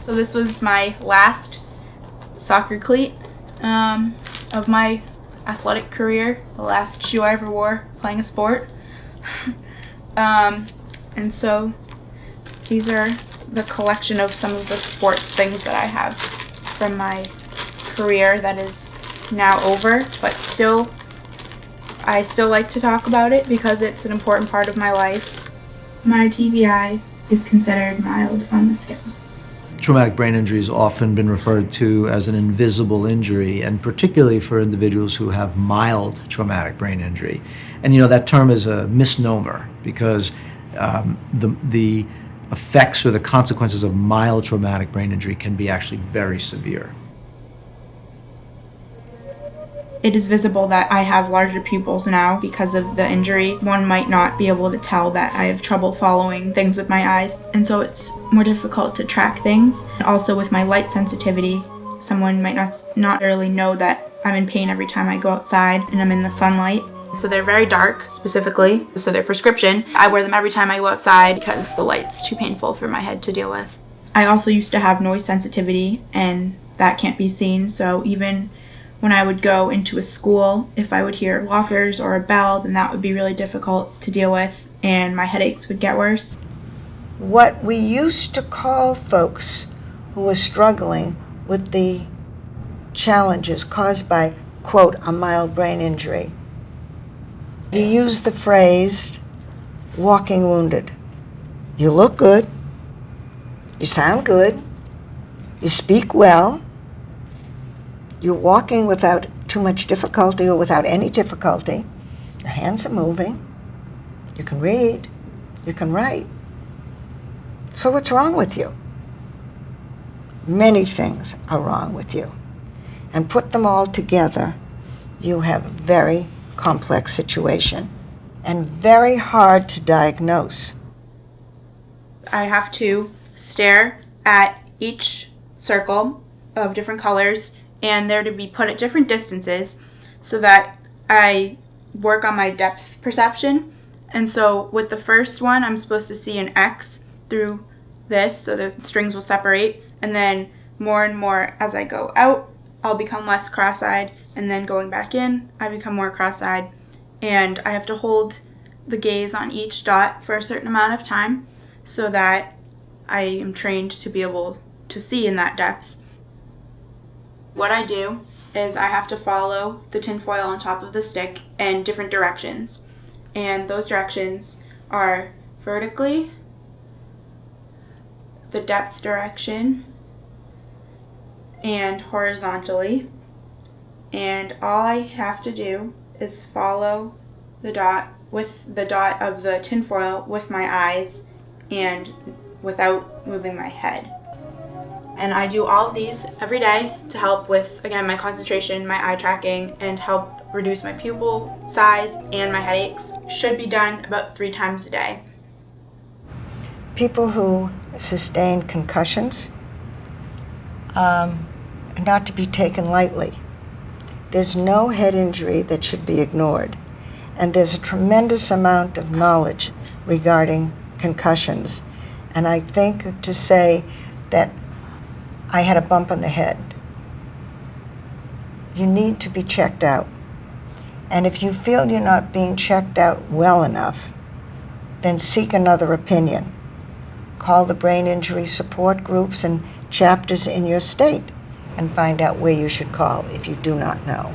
So this was my last soccer cleat of my athletic career, the last shoe I ever wore playing a sport. And so these are the collection of some of the sports things that I have from my career that is now over, but I still like to talk about it because it's an important part of my life. My TBI is considered mild on the scale. Traumatic brain injury has often been referred to as an invisible injury, and particularly for individuals who have mild traumatic brain injury. And that term is a misnomer because the effects or the consequences of mild traumatic brain injury can be actually very severe. It is visible that I have larger pupils now because of the injury. One might not be able to tell that I have trouble following things with my eyes, and so it's more difficult to track things. Also with my light sensitivity, someone might not really know that I'm in pain every time I go outside and I'm in the sunlight. So they're very dark, specifically, so they're prescription. I wear them every time I go outside because the light's too painful for my head to deal with. I also used to have noise sensitivity, and that can't be seen, so even when I would go into a school, if I would hear lockers or a bell, then that would be really difficult to deal with, and my headaches would get worse. What we used to call folks who were struggling with the challenges caused by, quote, a mild brain injury, you use the phrase, walking wounded. You look good, you sound good, you speak well, you're walking without too much difficulty or without any difficulty. Your hands are moving. You can read. You can write. So what's wrong with you? Many things are wrong with you. And put them all together, you have a very complex situation and very hard to diagnose. I have to stare at each circle of different colors, and they're to be put at different distances so that I work on my depth perception. And so with the first one, I'm supposed to see an X through this, so the strings will separate, and then more and more as I go out, I'll become less cross-eyed, and then going back in, I become more cross-eyed, and I have to hold the gaze on each dot for a certain amount of time so that I am trained to be able to see in that depth. What I do is I have to follow the tinfoil on top of the stick in different directions. And those directions are vertically, the depth direction, and horizontally. And all I have to do is follow the dot of the tinfoil with my eyes and without moving my head. And I do all of these every day to help with, again, my concentration, my eye tracking, and help reduce my pupil size and my headaches. Should be done about 3 times a day. People who sustain concussions are not to be taken lightly. There's no head injury that should be ignored. And there's a tremendous amount of knowledge regarding concussions. And I think to say that I had a bump on the head, you need to be checked out. And if you feel you're not being checked out well enough, then seek another opinion. Call the brain injury support groups and chapters in your state and find out where you should call if you do not know.